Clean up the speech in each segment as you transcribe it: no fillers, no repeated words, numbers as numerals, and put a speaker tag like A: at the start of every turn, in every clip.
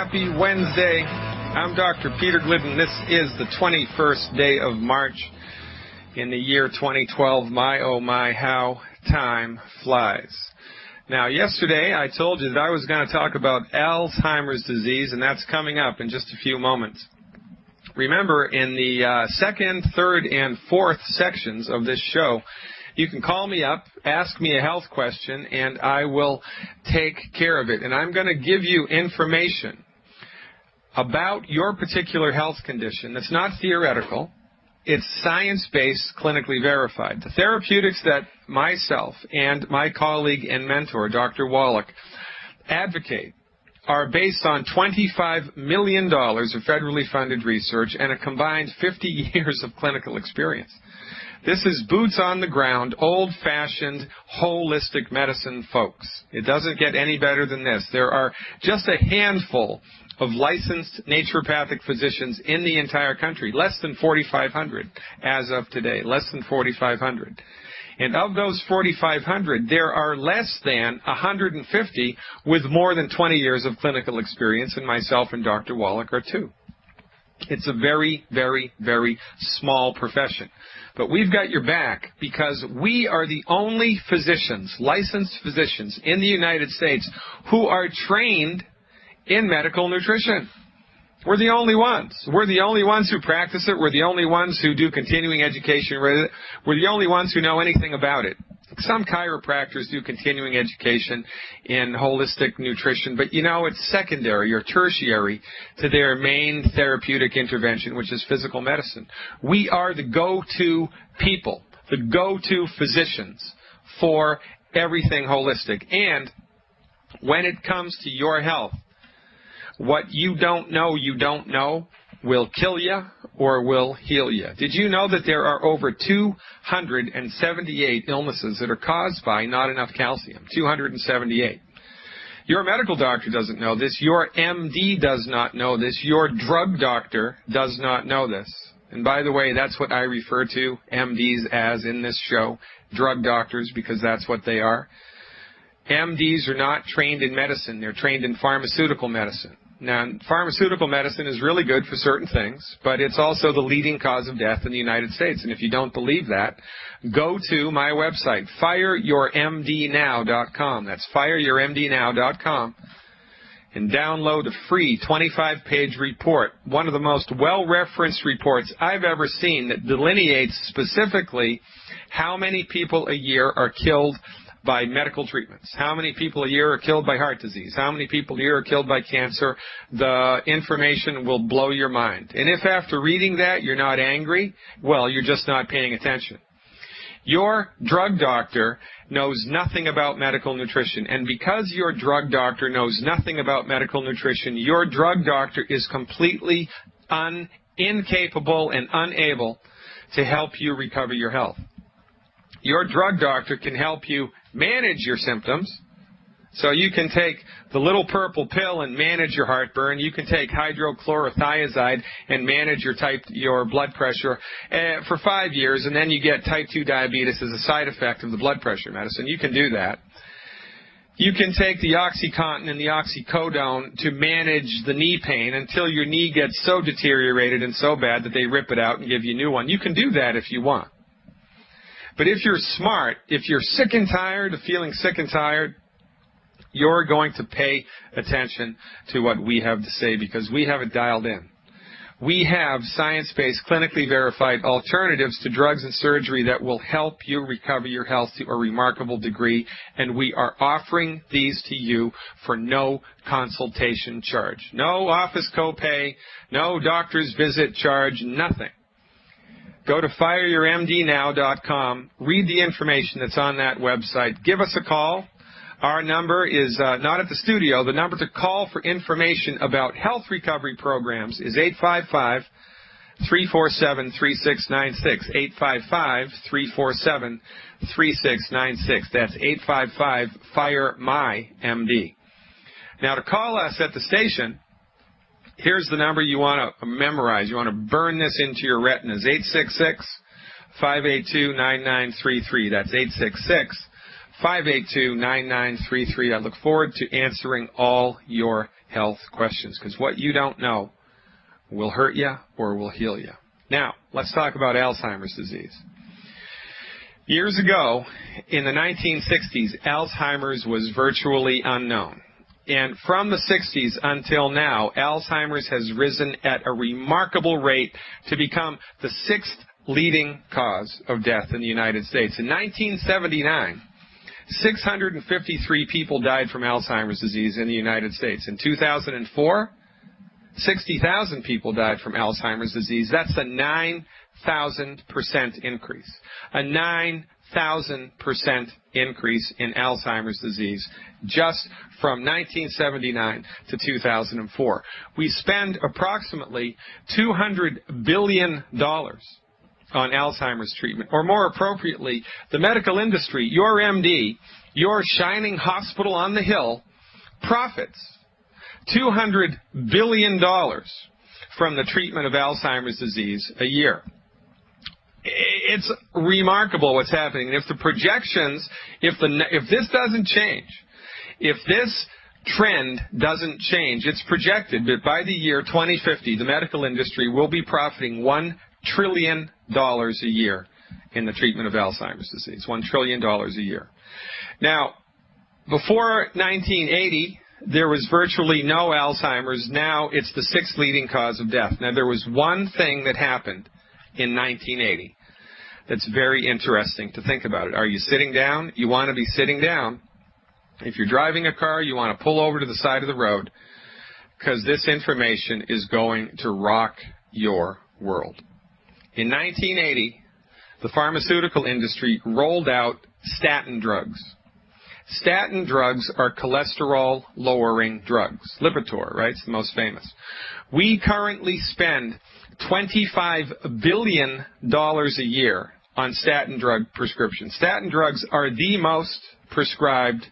A: Happy Wednesday. I'm Dr. Peter Glidden. This is the 21st day of March in the year 2012. My, oh my, how time flies. Now, yesterday I told you that I was going to talk about Alzheimer's disease, and that's coming up in just a few moments. Remember, in the second, third, and fourth sections of this show, you can call me up, ask me a health question, and I will take care of it. And I'm going to give you information about your particular health condition that's not theoretical. It's science-based, clinically verified. The therapeutics that myself and my colleague and mentor, Dr. Wallach, advocate are based on $25 million of federally funded research and a combined 50 years of clinical experience. This is boots on the ground, old-fashioned, holistic medicine, folks. It doesn't get any better than this. There are just a handful of licensed naturopathic physicians in the entire country, less than 4,500 as of today, less than 4,500. And of those 4,500, there are less than 150 with more than 20 years of clinical experience, and myself and Dr. Wallach are two. It's a very, very, very small profession. But we've got your back because we are the only physicians, licensed physicians in the United States who are trained in medical nutrition. We're the only ones. We're the only ones who practice it. We're the only ones who do continuing education with it. We're the only ones who know anything about it. Some chiropractors do continuing education in holistic nutrition, but you know, it's secondary or tertiary to their main therapeutic intervention, which is physical medicine. We are the go-to people, the go-to physicians for everything holistic. And when it comes to your health, what you don't know will kill you or will heal you. Did you know that there are over 278 illnesses that are caused by not enough calcium? 278. Your medical doctor doesn't know this. Your MD does not know this. Your drug doctor does not know this. And by the way, that's what I refer to MDs as in this show, drug doctors, because that's what they are. MDs are not trained in medicine. They're trained in pharmaceutical medicine. Now, pharmaceutical medicine is really good for certain things, but it's also the leading cause of death in the United States. And if you don't believe that, go to my website, fireyourmdnow.com. That's fireyourmdnow.com. And download a free 25-page report, one of the most well-referenced reports I've ever seen that delineates specifically how many people a year are killed by medical treatments, how many people a year are killed by heart disease, how many people a year are killed by cancer. The information will blow your mind. And if after reading that you're not angry, well, you're just not paying attention. Your drug doctor knows nothing about medical nutrition, and because your drug doctor knows nothing about medical nutrition, your drug doctor is completely incapable and unable to help you recover your health. Your drug doctor can help you manage your symptoms. So you can take the little purple pill and manage your heartburn. You can take hydrochlorothiazide and manage your blood pressure for 5 years, and then you get type 2 diabetes as a side effect of the blood pressure medicine. You can do that. You can take the OxyContin and the oxycodone to manage the knee pain until your knee gets so deteriorated and so bad that they rip it out and give you a new one. You can do that if you want. But if you're smart, if you're sick and tired of feeling sick and tired, you're going to pay attention to what we have to say because we have it dialed in. We have science-based, clinically verified alternatives to drugs and surgery that will help you recover your health to a remarkable degree, and we are offering these to you for no consultation charge. No office copay, no doctor's visit charge, nothing. Go to fireyourmdnow.com, read the information that's on that website, give us a call. Our number is not at the studio. The number to call for information about health recovery programs is 855-347-3696, 855-347-3696. That's 855-FIRE-MY-MD. Now, to call us at the station, here's the number you want to memorize. You want to burn this into your retinas. 866-582-9933. That's 582-9933. I look forward to answering all your health questions, because what you don't know will hurt you or will heal you. Now, let's talk about Alzheimer's disease. Years ago, in the 1960s, Alzheimer's was virtually unknown. And from the 60s until now, Alzheimer's has risen at a remarkable rate to become the 6th leading cause of death in the United States. In 1979, 653 people died from Alzheimer's disease in the United States. In 2004, 60,000 people died from Alzheimer's disease. That's a 9,000% increase. A 9,000% increase in Alzheimer's disease just from 1979 to 2004. We spend approximately $200 billion on Alzheimer's treatment, or more appropriately, the medical industry, your MD, your shining hospital on the hill, profits $200 billion from the treatment of Alzheimer's disease a year. It's remarkable what's happening. If the projections, if this doesn't change, if this trend doesn't change, it's projected that by the year 2050, the medical industry will be profiting $1 trillion a year in the treatment of Alzheimer's disease. $1 trillion a year. Now, before 1980, there was virtually no Alzheimer's. Now it's the 6th leading cause of death. Now, there was one thing that happened in 1980 that's very interesting to think about it. Are you sitting down? You want to be sitting down. If you're driving a car, you want to pull over to the side of the road, because this information is going to rock your world. In 1980, the pharmaceutical industry rolled out statin drugs. Statin drugs are cholesterol-lowering drugs. Lipitor, right? It's the most famous. We currently spend $25 billion a year on statin drug prescriptions. Statin drugs are the most prescribed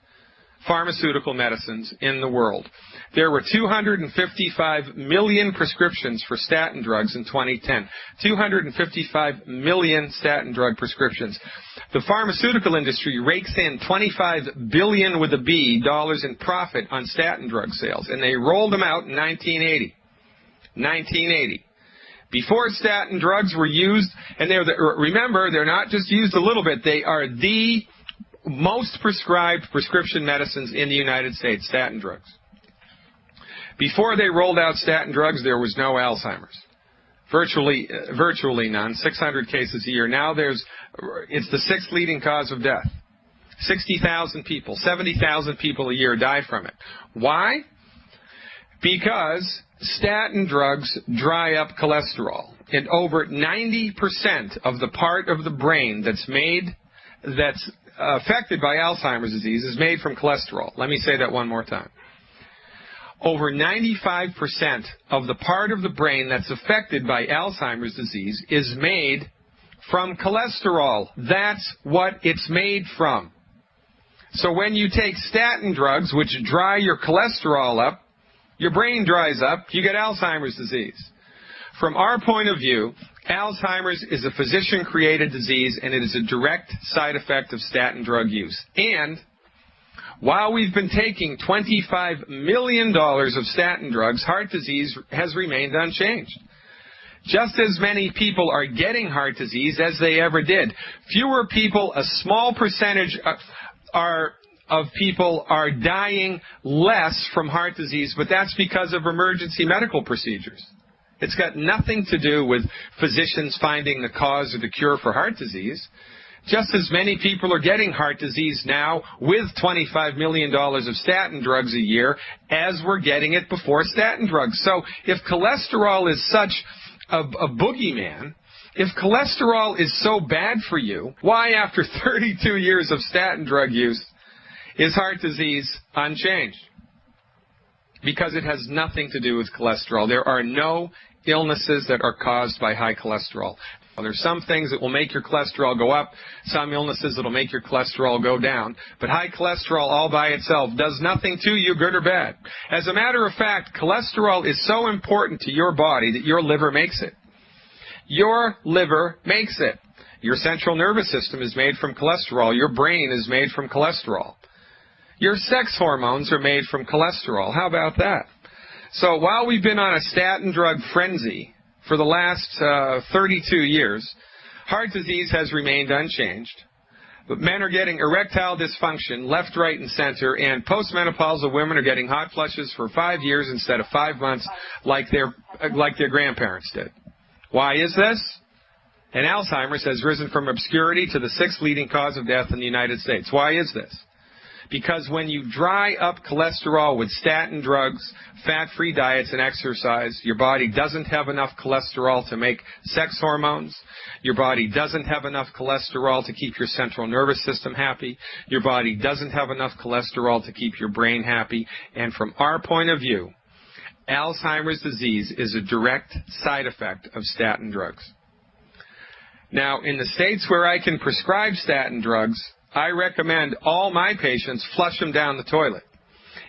A: pharmaceutical medicines in the world. There were 255 million prescriptions for statin drugs in 2010. 255 million statin drug prescriptions. The pharmaceutical industry rakes in $25 billion with a B dollars in profit on statin drug sales, and they rolled them out in 1980. 1980. Before statin drugs were used, and remember, they're not just used a little bit, they are the most prescribed prescription medicines in the United States, statin drugs. Before they rolled out statin drugs, there was no Alzheimer's. Virtually none, 600 cases a year. Now it's the 6th leading cause of death. 60,000 people, 70,000 people a year die from it. Why? Because statin drugs dry up cholesterol. And over 90% of the part of the brain that's affected by Alzheimer's disease is made from cholesterol. Let me say that one more time. Over 95% of the part of the brain that's affected by Alzheimer's disease is made from cholesterol. That's what it's made from. So when you take statin drugs, which dry your cholesterol up, your brain dries up, you get Alzheimer's disease. From our point of view, Alzheimer's is a physician-created disease, and it is a direct side effect of statin drug use. And while we've been taking $25 million of statin drugs, heart disease has remained unchanged. Just as many people are getting heart disease as they ever did. Fewer people, a small percentage of people are dying less from heart disease, but that's because of emergency medical procedures. It's got nothing to do with physicians finding the cause or the cure for heart disease. Just as many people are getting heart disease now with $25 million of statin drugs a year as were getting it before statin drugs. So if cholesterol is such a boogeyman, if cholesterol is so bad for you, why after 32 years of statin drug use is heart disease unchanged? Because it has nothing to do with cholesterol. There are no illnesses that are caused by high cholesterol. There's some things that will make your cholesterol go up, some illnesses that will make your cholesterol go down, but high cholesterol all by itself does nothing to you, good or bad. As a matter of fact, cholesterol is so important to your body that your liver makes it. Your liver makes it. Your central nervous system is made from cholesterol. Your brain is made from cholesterol. Your sex hormones are made from cholesterol. How about that? So while we've been on a statin drug frenzy for the last 32 years, heart disease has remained unchanged. But men are getting erectile dysfunction left, right, and center, and postmenopausal women are getting hot flushes for 5 years instead of 5 months like their grandparents did. Why is this? And Alzheimer's has risen from obscurity to the 6th leading cause of death in the United States. Why is this? Because when you dry up cholesterol with statin drugs, fat-free diets, and exercise, your body doesn't have enough cholesterol to make sex hormones. Your body doesn't have enough cholesterol to keep your central nervous system happy. Your body doesn't have enough cholesterol to keep your brain happy. And from our point of view, Alzheimer's disease is a direct side effect of statin drugs. Now, in the states where I can prescribe statin drugs, I recommend all my patients flush them down the toilet.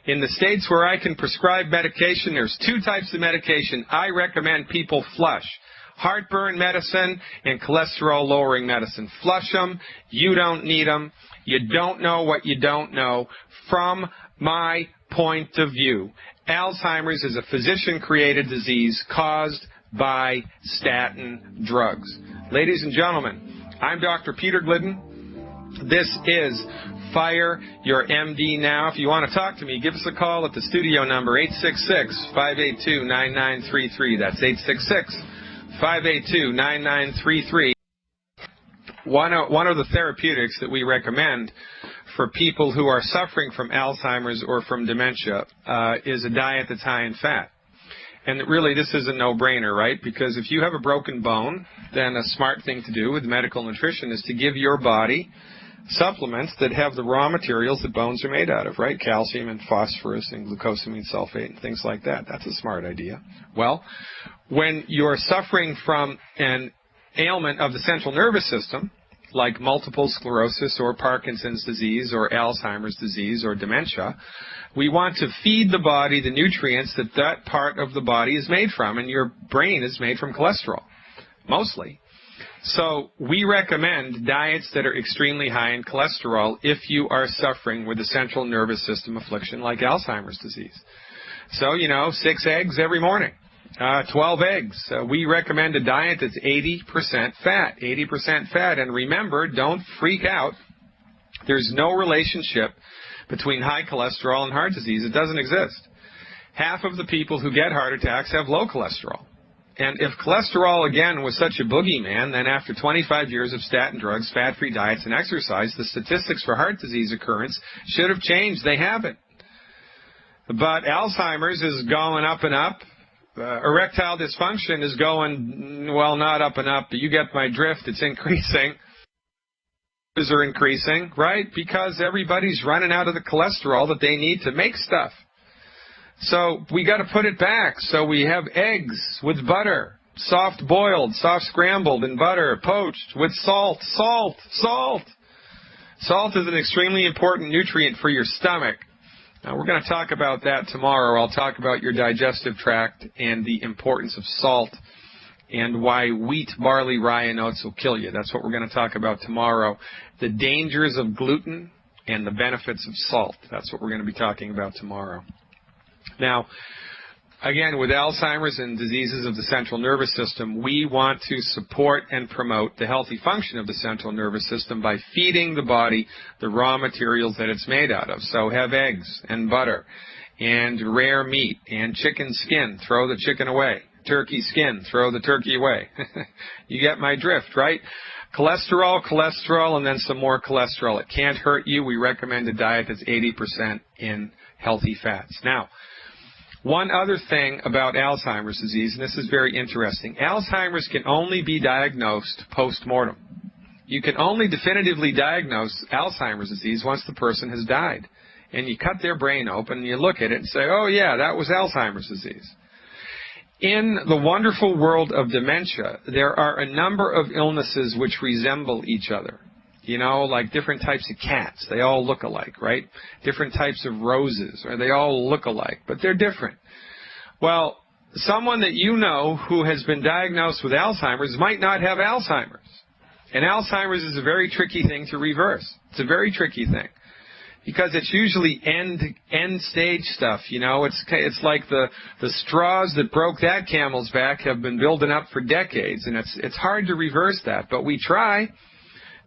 A: In the states where I can prescribe medication, there's 2 types of medication I recommend people flush. Heartburn medicine and cholesterol-lowering medicine. Flush them. You don't need them. You don't know what you don't know. From my point of view, Alzheimer's is a physician-created disease caused by statin drugs. Ladies and gentlemen, I'm Dr. Peter Glidden. This is Fire Your MD Now. If you want to talk to me, give us a call at the studio number 866-582-9933. That's 866-582-9933. One of the therapeutics that we recommend for people who are suffering from Alzheimer's or from dementia is a diet that's high in fat. And really, this is a no-brainer, right? Because if you have a broken bone, then a smart thing to do with medical nutrition is to give your body supplements that have the raw materials that bones are made out of, right? Calcium and phosphorus and glucosamine sulfate and things like that. That's a smart idea. Well, when you're suffering from an ailment of the central nervous system, like multiple sclerosis or Parkinson's disease or Alzheimer's disease or dementia, we want to feed the body the nutrients that that part of the body is made from, and your brain is made from cholesterol, mostly. So we recommend diets that are extremely high in cholesterol if you are suffering with a central nervous system affliction like Alzheimer's disease. So, 6 eggs every morning, 12 eggs. We recommend a diet that's 80% fat, 80% fat. And remember, don't freak out. There's no relationship between high cholesterol and heart disease. It doesn't exist. Half of the people who get heart attacks have low cholesterol. And if cholesterol, again, was such a boogeyman, then after 25 years of statin drugs, fat-free diets, and exercise, the statistics for heart disease occurrence should have changed. They haven't. But Alzheimer's is going up and up. Erectile dysfunction is going, well, not up and up, but you get my drift. It's increasing. Are increasing, right? Because everybody's running out of the cholesterol that they need to make stuff. So we got to put it back. So we have eggs with butter, soft boiled, soft scrambled in butter, poached with salt. Salt is an extremely important nutrient for your stomach. Now, we're going to talk about that tomorrow. I'll talk about your digestive tract and the importance of salt and why wheat, barley, rye, and oats will kill you. That's what we're going to talk about tomorrow. The dangers of gluten and the benefits of salt. That's what we're going to be talking about tomorrow. Now, again, with Alzheimer's and diseases of the central nervous system, we want to support and promote the healthy function of the central nervous system by feeding the body the raw materials that it's made out of. So have eggs and butter and rare meat and chicken skin. Throw the chicken away. Turkey skin. Throw the turkey away. You get my drift, right? Cholesterol, and then some more cholesterol. It can't hurt you. We recommend a diet that's 80% in healthy fats. Now, one other thing about Alzheimer's disease, and this is very interesting. Alzheimer's can only be diagnosed post-mortem. You can only definitively diagnose Alzheimer's disease once the person has died. And you cut their brain open and you look at it and say, oh yeah, that was Alzheimer's disease. In the wonderful world of dementia, there are a number of illnesses which resemble each other. Like different types of cats. They all look alike, right? Different types of roses, or they all look alike, but they're different. Well, someone that you know who has been diagnosed with Alzheimer's might not have Alzheimer's. And Alzheimer's is a very tricky thing to reverse. It's a very tricky thing. Because it's usually end stage stuff, you know. It's like the straws that broke that camel's back have been building up for decades, and it's hard to reverse that. But we try,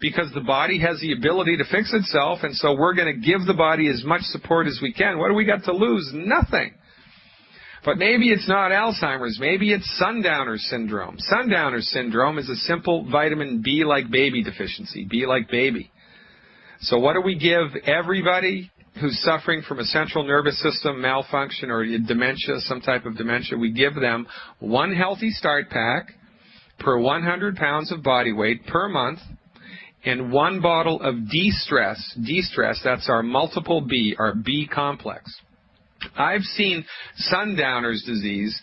A: because the body has the ability to fix itself, and so we're going to give the body as much support as we can. What do we got to lose? Nothing. But maybe it's not Alzheimer's. Maybe it's Sundowner syndrome. Sundowner syndrome is a simple vitamin B like baby deficiency. B like baby. So what do we give everybody who's suffering from a central nervous system malfunction or dementia, some type of dementia? We give them one healthy start pack per 100 pounds of body weight per month and one bottle of de-stress. De-stress, that's our multiple B, our B complex. I've seen Sundowner's disease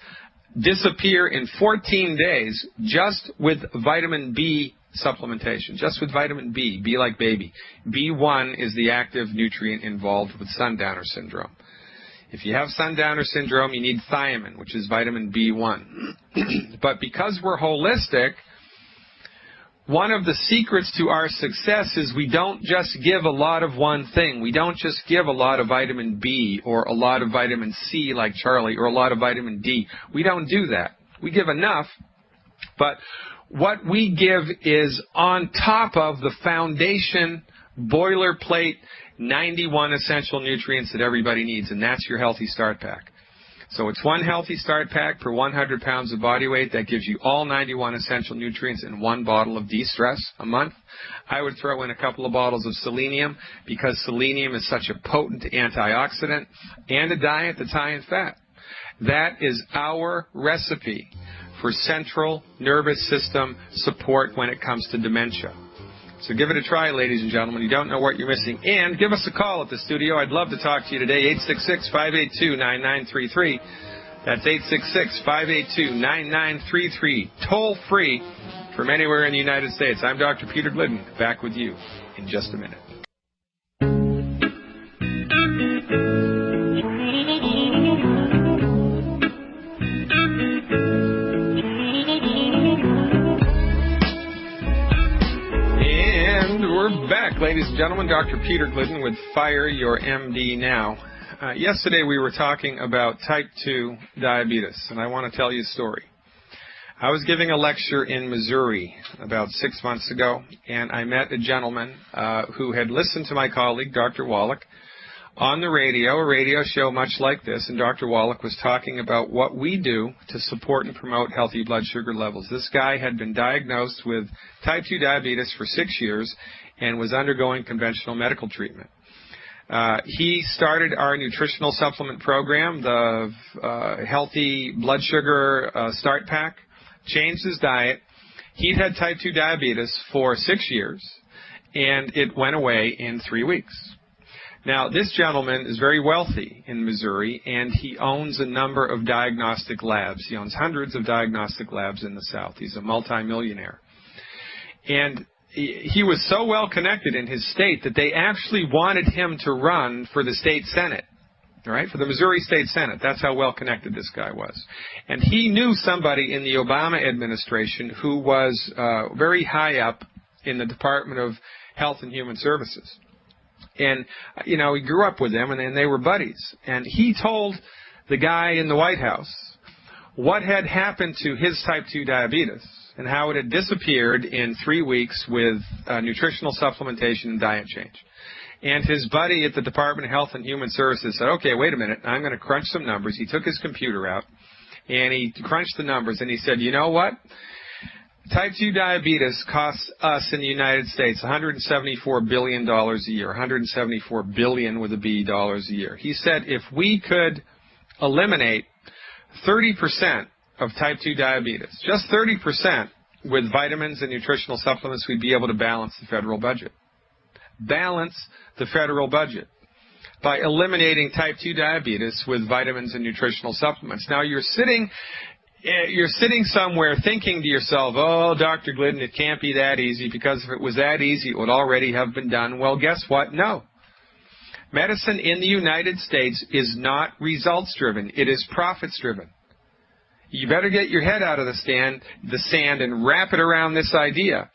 A: disappear in 14 days just with vitamin B supplementation, just with vitamin B, B like baby. B1 is the active nutrient involved with Sundowner syndrome. If you have Sundowner syndrome, you need thiamine, which is vitamin B1. But because we're holistic, one of the secrets to our success is we don't just give a lot of one thing. We don't just give a lot of vitamin B or a lot of vitamin C like Charlie or a lot of vitamin D. We don't do that. We give enough, but what we give is on top of the foundation, boilerplate, 91 essential nutrients that everybody needs, and that's your healthy start pack. So it's one healthy start pack per 100 pounds of body weight. That gives you all 91 essential nutrients in one bottle of de-stress a month. I would throw in a couple of bottles of selenium because selenium is such a potent antioxidant, and a diet that's high in fat. That is our recipe for central nervous system support when it comes to dementia. So give it a try, ladies and gentlemen. You don't know what you're missing. And give us a call at the studio. I'd love to talk to you today, 866-582-9933. That's 866-582-9933. Toll free from anywhere in the United States. I'm Dr. Peter Glidden, back with you in just a minute. We're back, ladies and gentlemen. Dr. Peter Glidden with Fire Your MD Now. Yesterday we were talking about type 2 diabetes, and I want to tell you a story. I was giving a lecture in Missouri about 6 months ago, and I met a gentleman who had listened to my colleague, Dr. Wallach, on the radio, a radio show much like this, and Dr. Wallach was talking about what we do to support and promote healthy blood sugar levels. This guy had been diagnosed with type 2 diabetes for 6 years and was undergoing conventional medical treatment. He started our nutritional supplement program, the Healthy Blood Sugar Start Pack, changed his diet. He'd had type 2 diabetes for 6 years, and it went away in 3 weeks. Now, this gentleman is very wealthy in Missouri, and he owns a number of diagnostic labs. He owns hundreds of diagnostic labs in the South. He's a multimillionaire. And he was so well connected in his state that they actually wanted him to run for the state Senate, right? For the Missouri State Senate. That's how well connected this guy was. And he knew somebody in the Obama administration who was very high up in the Department of Health and Human Services. And, you know, he grew up with them, and they were buddies. And he told the guy in the White House what had happened to his type 2 diabetes and how it had disappeared in 3 weeks with nutritional supplementation and diet change. And his buddy at the Department of Health and Human Services said, okay, wait a minute, I'm going to crunch some numbers. He took his computer out, and he crunched the numbers, and he said, you know what? Type 2 diabetes costs us in the United States $174 billion a year, $174 billion with a B dollars a year. He said if we could eliminate 30% of type 2 diabetes, just 30% with vitamins and nutritional supplements, we'd be able to balance the federal budget. Balance the federal budget by eliminating type 2 diabetes with vitamins and nutritional supplements. Now, you're sitting somewhere thinking to yourself, oh, Dr. Glidden, it can't be that easy, because if it was that easy, it would already have been done. Well, guess what? No. Medicine in the United States is not results-driven. It is profits-driven. You better get your head out of the sand and wrap it around this idea.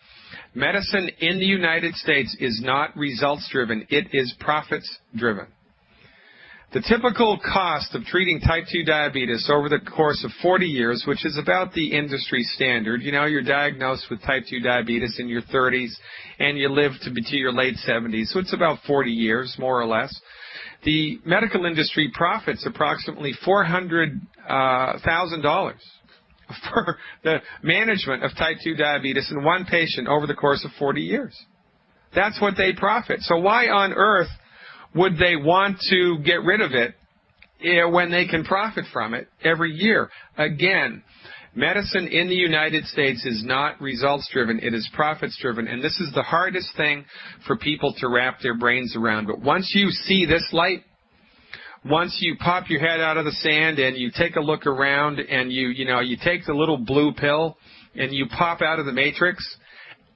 A: Medicine in the United States is not results-driven. It is profits-driven. The typical cost of treating type 2 diabetes over the course of 40 years, which is about the industry standard, you're diagnosed with type 2 diabetes in your 30s and you live to your late 70s, so it's about 40 years, more or less. The medical industry profits approximately $400,000 for the management of type 2 diabetes in one patient over the course of 40 years. That's what they profit. So why on earth would they want to get rid of it when they can profit from it every year? Again, medicine in the United States is not results-driven. It is profits-driven. And this is the hardest thing for people to wrap their brains around. But once you see this light, once you pop your head out of the sand and you take a look around and you take the little blue pill and you pop out of the matrix,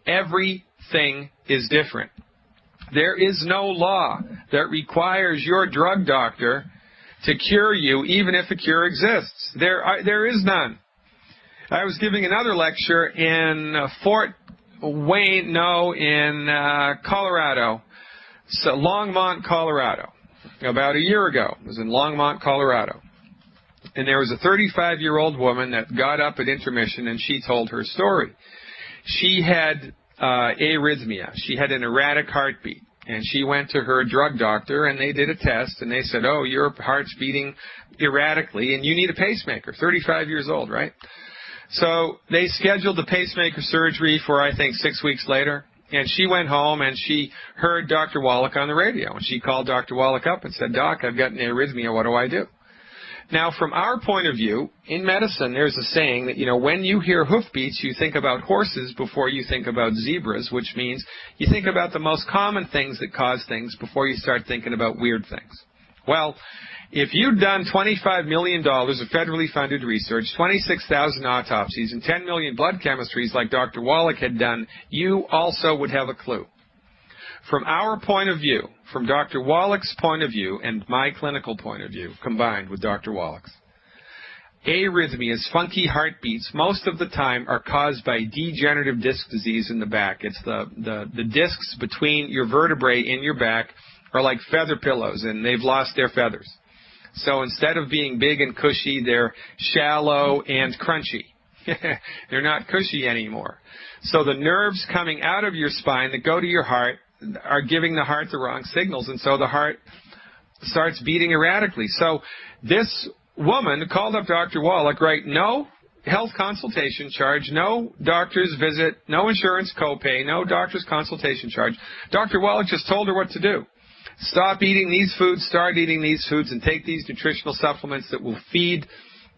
A: everything is different. There is no law that requires your drug doctor to cure you, even if a cure exists. There is none. I was giving another lecture in Colorado, Longmont, Colorado, about a year ago. It was in Longmont, Colorado. And there was a 35-year-old woman that got up at intermission, and she told her story. She had arrhythmia. She had an erratic heartbeat. And she went to her drug doctor, and they did a test, and they said, oh, your heart's beating erratically, and you need a pacemaker. 35 years old, right? So they scheduled the pacemaker surgery for, I think, 6 weeks later. And she went home, and she heard Dr. Wallach on the radio. And she called Dr. Wallach up and said, Doc, I've got an arrhythmia. What do I do? Now, from our point of view, in medicine, there's a saying that, when you hear hoofbeats, you think about horses before you think about zebras, which means you think about the most common things that cause things before you start thinking about weird things. Well, if you'd done $25 million of federally funded research, 26,000 autopsies, and 10 million blood chemistries like Dr. Wallach had done, you also would have a clue. From our point of view, from Dr. Wallach's point of view and my clinical point of view, combined with Dr. Wallach's, arrhythmias, funky heartbeats, most of the time are caused by degenerative disc disease in the back. It's the discs between your vertebrae in your back are like feather pillows, and they've lost their feathers. So instead of being big and cushy, they're shallow and crunchy. They're not cushy anymore. So the nerves coming out of your spine that go to your heart are giving the heart the wrong signals, and so the heart starts beating erratically. So this woman called up Dr. Wallach, right? No health consultation charge, no doctor's visit, no insurance copay, no doctor's consultation charge. Dr. Wallach just told her what to do. Stop eating these foods, start eating these foods, and take these nutritional supplements that will feed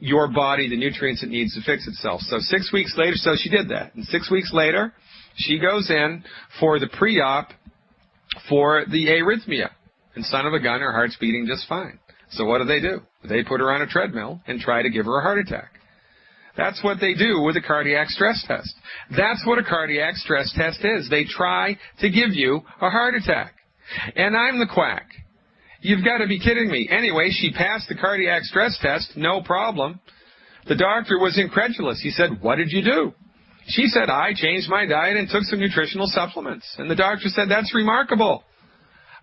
A: your body the nutrients it needs to fix itself. So 6 weeks later, so she did that. And 6 weeks later, she goes in for the pre-op for the arrhythmia. And son of a gun, her heart's beating just fine. So what do? They put her on a treadmill and try to give her a heart attack. That's what they do with a cardiac stress test. That's what a cardiac stress test is. They try to give you a heart attack. And I'm the quack. You've got to be kidding me. Anyway, she passed the cardiac stress test, no problem. The doctor was incredulous. He said, what did you do? She said, I changed my diet and took some nutritional supplements. And the doctor said, that's remarkable.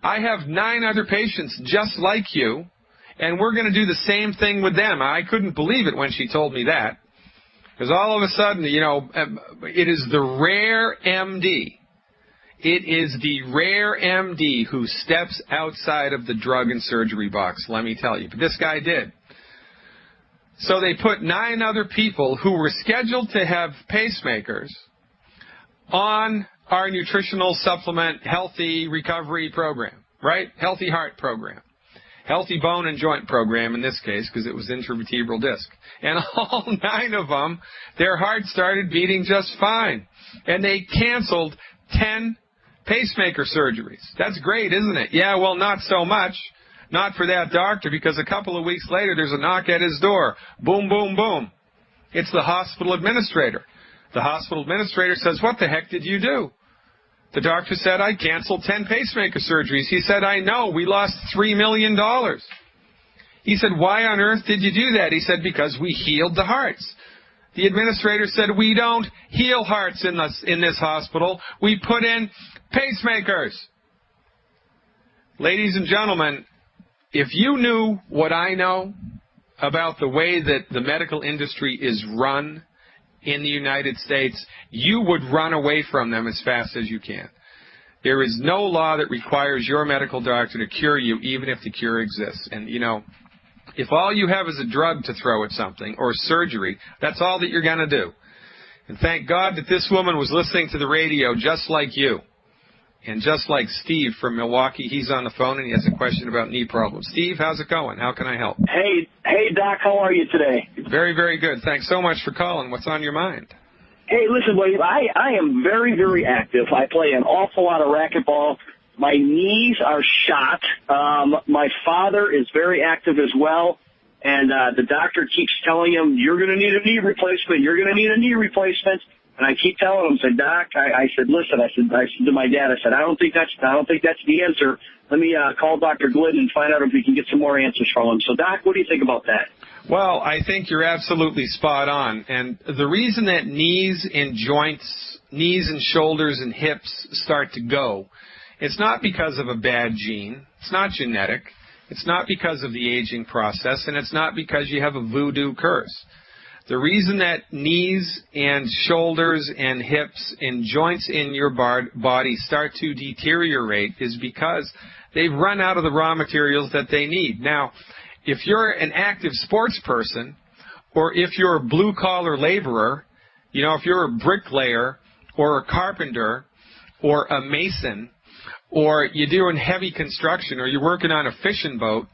A: I have 9 other patients just like you, and we're going to do the same thing with them. I couldn't believe it when she told me that. Because all of a sudden, it is the rare MD. It is the rare MD who steps outside of the drug and surgery box, let me tell you. But this guy did. So they put 9 other people who were scheduled to have pacemakers on our nutritional supplement healthy recovery program, right? Healthy heart program. Healthy bone and joint program in this case, because it was intravertebral disc. And all 9 of them, their heart started beating just fine. And they canceled 10 pacemaker surgeries. That's great, isn't it? Yeah, well, not so much. Not for that doctor, because a couple of weeks later, there's a knock at his door. Boom, boom, boom. It's the hospital administrator. The hospital administrator says, what the heck did you do? The doctor said, I canceled 10 pacemaker surgeries. He said, I know, we lost $3 million. He said, why on earth did you do that? He said, because we healed the hearts. The administrator said, we don't heal hearts in this hospital. We put in pacemakers. Ladies and gentlemen, if you knew what I know about the way that the medical industry is run in the United States, you would run away from them as fast as you can. There is no law that requires your medical doctor to cure you, even if the cure exists. And, you know, if all you have is a drug to throw at something, or surgery, that's all that you're going to do. And thank God that this woman was listening to the radio just like you. And just like Steve from Milwaukee, he's on the phone and he has a question about knee problems. Steve, how's it going? How can I help?
B: Hey, Doc, how are you today?
A: Very, very good. Thanks so much for calling. What's on your mind?
B: Hey, listen, William, I am very, very active. I play an awful lot of racquetball. My knees are shot. My father is very active as well. And the doctor keeps telling him, you're going to need a knee replacement. You're going to need a knee replacement. And I keep telling him, said, Doc, I said, listen, I said to my dad, I said, I don't think that's the answer. Let me call Dr. Glidden and find out if we can get some more answers from him. So, Doc, what do you think about that?
A: Well, I think you're absolutely spot on. And the reason that knees and joints, knees and shoulders and hips start to go, it's not because of a bad gene. It's not genetic. It's not because of the aging process. And it's not because you have a voodoo curse. The reason that knees and shoulders and hips and joints in your body start to deteriorate is because they've run out of the raw materials that they need. Now, if you're an active sports person, or if you're a blue-collar laborer, you know, if you're a bricklayer or a carpenter or a mason, or you're doing heavy construction, or you're working on a fishing boat,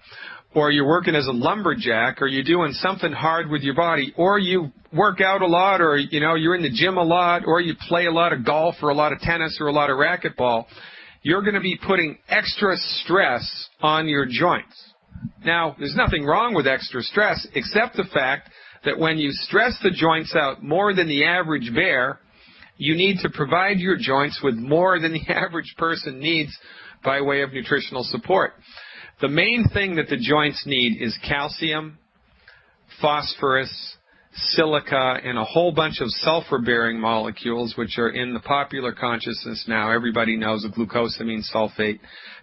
A: or you're working as a lumberjack, or you're doing something hard with your body, or you work out a lot, or, you know, you're in the gym a lot, or you play a lot of golf or a lot of tennis or a lot of racquetball, you're going to be putting extra stress on your joints. Now, there's nothing wrong with extra stress, except the fact that when you stress the joints out more than the average bear, you need to provide your joints with more than the average person needs by way of nutritional support. The main thing that the joints need is calcium, phosphorus, silica, and a whole bunch of sulfur-bearing molecules, which are in the popular consciousness now. Everybody knows of glucosamine sulfate,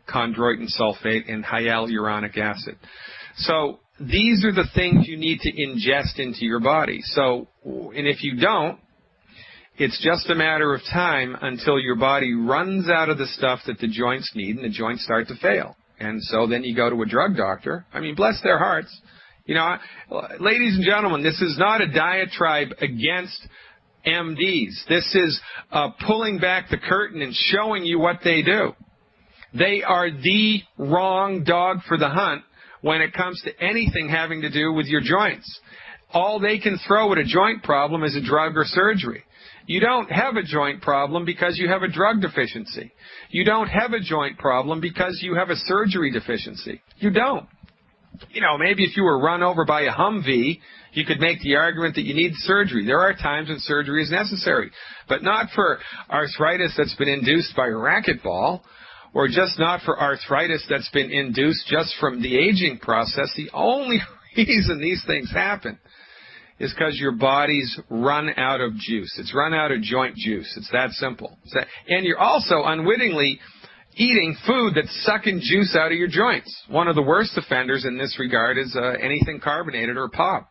A: chondroitin sulfate, and hyaluronic acid. So these are the things you need to ingest into your body. So, and if you don't, it's just a matter of time until your body runs out of the stuff that the joints need and the joints start to fail. And so then you go to a drug doctor. I mean, bless their hearts. You know, ladies and gentlemen, this is not a diatribe against MDs. This is pulling back the curtain and showing you what they do. They are the wrong dog for the hunt when it comes to anything having to do with your joints. All they can throw at a joint problem is a drug or surgery. You don't have a joint problem because you have a drug deficiency. You don't have a joint problem because you have a surgery deficiency. You don't. You know, maybe if you were run over by a Humvee, you could make the argument that you need surgery. There are times when surgery is necessary, but not for arthritis that's been induced by a racquetball, or just not for arthritis that's been induced just from the aging process. The only reason these things happen is because your body's run out of juice. It's run out of joint juice. It's that simple. And you're also unwittingly eating food that's sucking juice out of your joints. One of the worst offenders in this regard is anything carbonated or pop.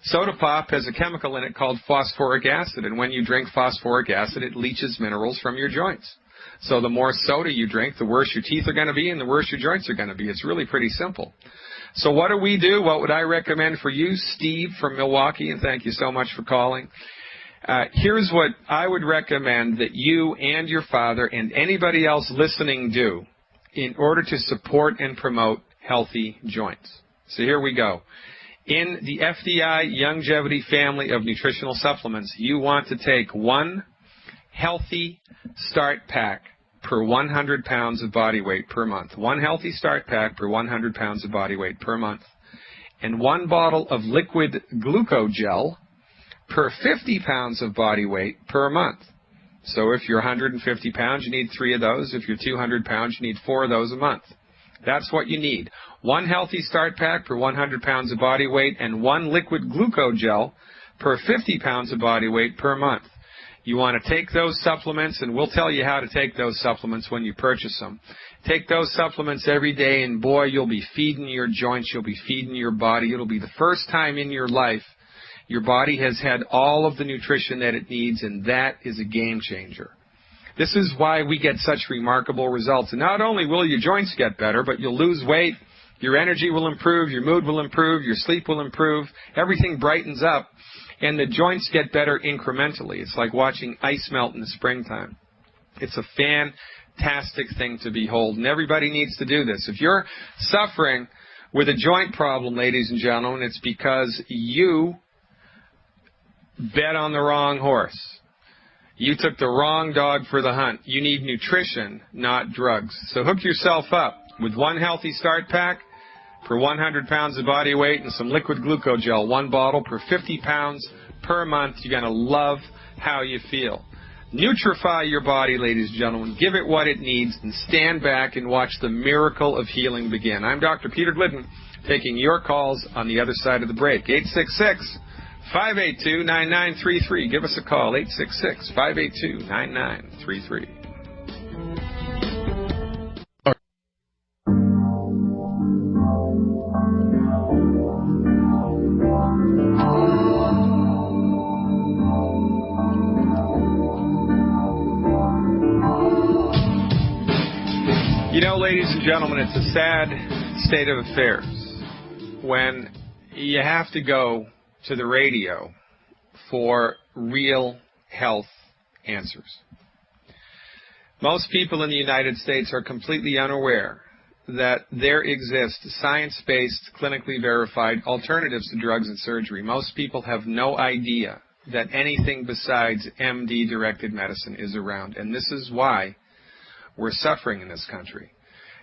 A: Soda pop has a chemical in it called phosphoric acid, and when you drink phosphoric acid, it leaches minerals from your joints. So the more soda you drink, the worse your teeth are going to be and the worse your joints are going to be. It's really pretty simple. So what do we do? What would I recommend for you, Steve from Milwaukee? And thank you so much for calling. Here's what I would recommend that you and your father and anybody else listening do in order to support and promote healthy joints. So here we go. In the FDI Longevity family of nutritional supplements, you want to take one healthy start pack per 100 pounds of body weight per month. One healthy start pack per 100 pounds of body weight per month. And one bottle of liquid glucogel per 50 pounds of body weight per month. So if you're 150 pounds, you need 3 of those. If you're 200 pounds, you need 4 of those a month. That's what you need. 1 healthy start pack per 100 pounds of body weight, and 1 liquid glucogel per 50 pounds of body weight per month. You want to take those supplements, and we'll tell you how to take those supplements when you purchase them. Take those supplements every day, and boy, you'll be feeding your joints, you'll be feeding your body. It'll be the first time in your life your body has had all of the nutrition that it needs, and that is a game changer. This is why we get such remarkable results. And not only will your joints get better, but you'll lose weight, your energy will improve, your mood will improve, your sleep will improve, everything brightens up, and the joints get better incrementally. It's like watching ice melt in the springtime. It's a fantastic thing to behold, and everybody needs to do this. If you're suffering with a joint problem, ladies and gentlemen, it's because you bet on the wrong horse. You took the wrong dog for the hunt. You need nutrition, not drugs. So hook yourself up with 1 healthy start pack per 100 pounds of body weight and some liquid glucogel, 1 bottle per 50 pounds per month. You're going to love how you feel. Nutrify your body, ladies and gentlemen. Give it what it needs and stand back and watch the miracle of healing begin. I'm Dr. Peter Glidden, taking your calls on the other side of the break. 866-582-9933. Give us a call, 866-582-9933. You know, ladies and gentlemen, it's a sad state of affairs when you have to go to the radio for real health answers. Most people in the United States are completely unaware that there exist science-based, clinically verified alternatives to drugs and surgery. Most people have no idea that anything besides MD-directed medicine is around, and this is why we're suffering in this country.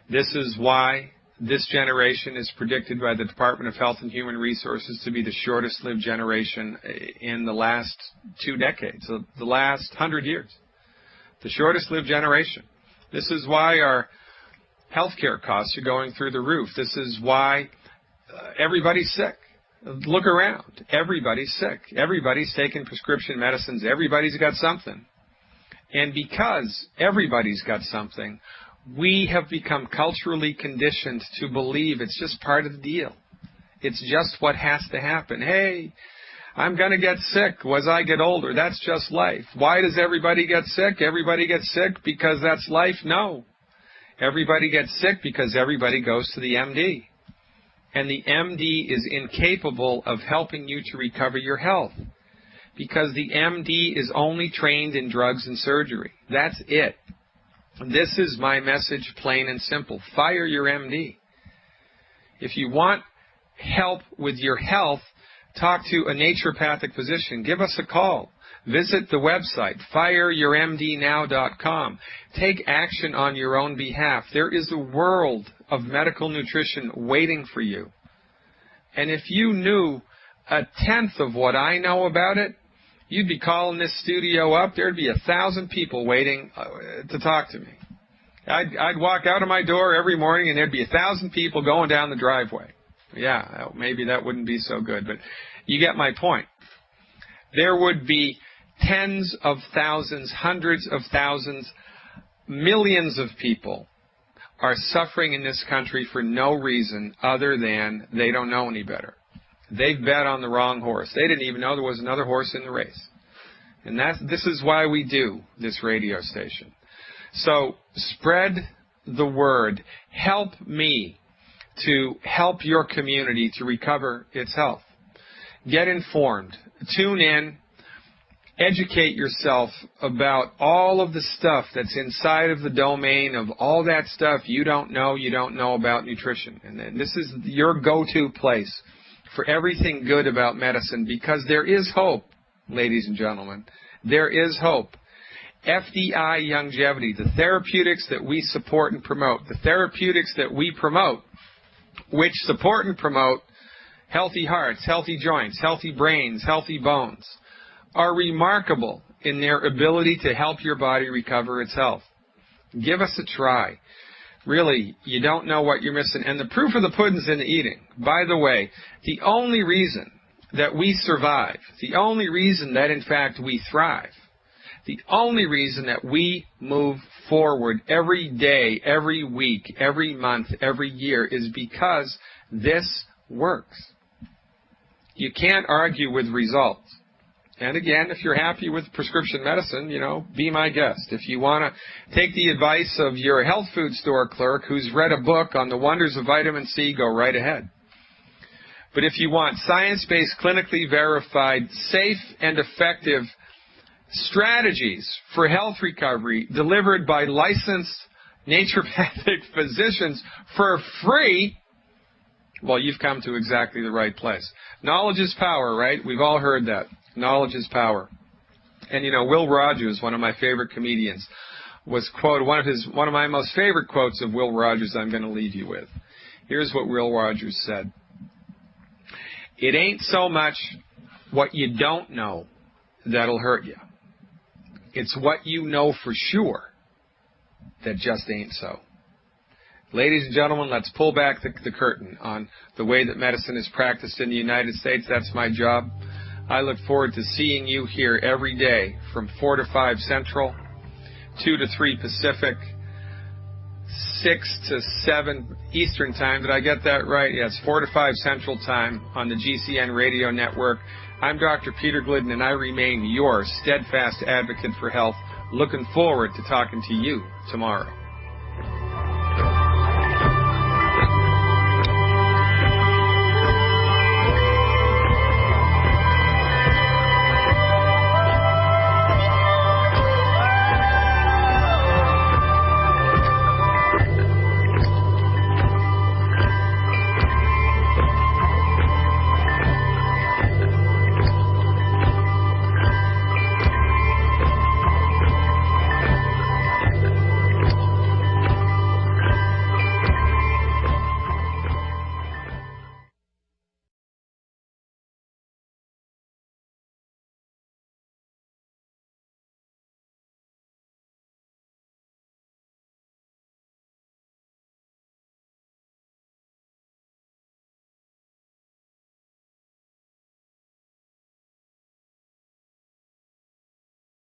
A: This is why this generation is predicted by the Department of Health and Human Resources to be the shortest-lived generation in the last 2 decades, the last 100 years. The shortest-lived generation. This is why our healthcare costs are going through the roof. This is why everybody's sick. Look around. Everybody's sick. Everybody's taking prescription medicines. Everybody's got something. And because everybody's got something, we have become culturally conditioned to believe it's just part of the deal. It's just what has to happen. Hey, I'm going to get sick as I get older. That's just life. Why does everybody get sick? Everybody gets sick because that's life? No. Everybody gets sick because everybody goes to the MD. And the MD is incapable of helping you to recover your health, because the MD is only trained in drugs and surgery. That's it. This is my message, plain and simple. Fire your MD. If you want help with your health, talk to a naturopathic physician. Give us a call. Visit the website, fireyourmdnow.com. Take action on your own behalf. There is a world of medical nutrition waiting for you. And if you knew 1/10 of what I know about it, you'd be calling this studio up. There'd be 1,000 people waiting to talk to me. I'd walk out of my door every morning, and there'd be 1,000 people going down the driveway. Yeah, maybe that wouldn't be so good, but you get my point. There would be tens of thousands, hundreds of thousands, millions of people are suffering in this country for no reason other than they don't know any better. They've bet on the wrong horse. They didn't even know there was another horse in the race. And this is why we do this radio station. So spread the word. Help me to help your community to recover its health. Get informed. Tune in. Educate yourself about all of the stuff that's inside of the domain of all that stuff you don't know about nutrition. And this is your go-to place for everything good about medicine, because there is hope, ladies and gentlemen. There is hope. FDI Longevity, the therapeutics that we support and promote, the therapeutics that we promote, which support and promote healthy hearts, healthy joints, healthy brains, healthy bones, are remarkable in their ability to help your body recover its health. Give us a try. Really, you don't know what you're missing. And the proof of the pudding's in the eating. By the way, the only reason that we survive, the only reason that, in fact, we thrive, the only reason that we move forward every day, every week, every month, every year is because this works. You can't argue with results. And again, if you're happy with prescription medicine, be my guest. If you want to take the advice of your health food store clerk who's read a book on the wonders of vitamin C, go right ahead. But if you want science-based, clinically verified, safe and effective strategies for health recovery delivered by licensed naturopathic physicians for free, well, you've come to exactly the right place. Knowledge is power, right? We've all heard that. Knowledge is power. And Will Rogers, one of my favorite comedians, was quoted, one of my most favorite quotes of Will Rogers I'm going to leave you with. Here's what Will Rogers said. It ain't so much what you don't know that'll hurt you. It's what you know for sure that just ain't so. Ladies and gentlemen, let's pull back the curtain on the way that medicine is practiced in the United States. That's my job. I look forward to seeing you here every day from 4 to 5 Central, 2 to 3 Pacific, 6 to 7 Eastern Time. Did I get that right? Yes, 4 to 5 Central Time on the GCN Radio Network. I'm Dr. Peter Glidden, and I remain your steadfast advocate for health. Looking forward to talking to you tomorrow.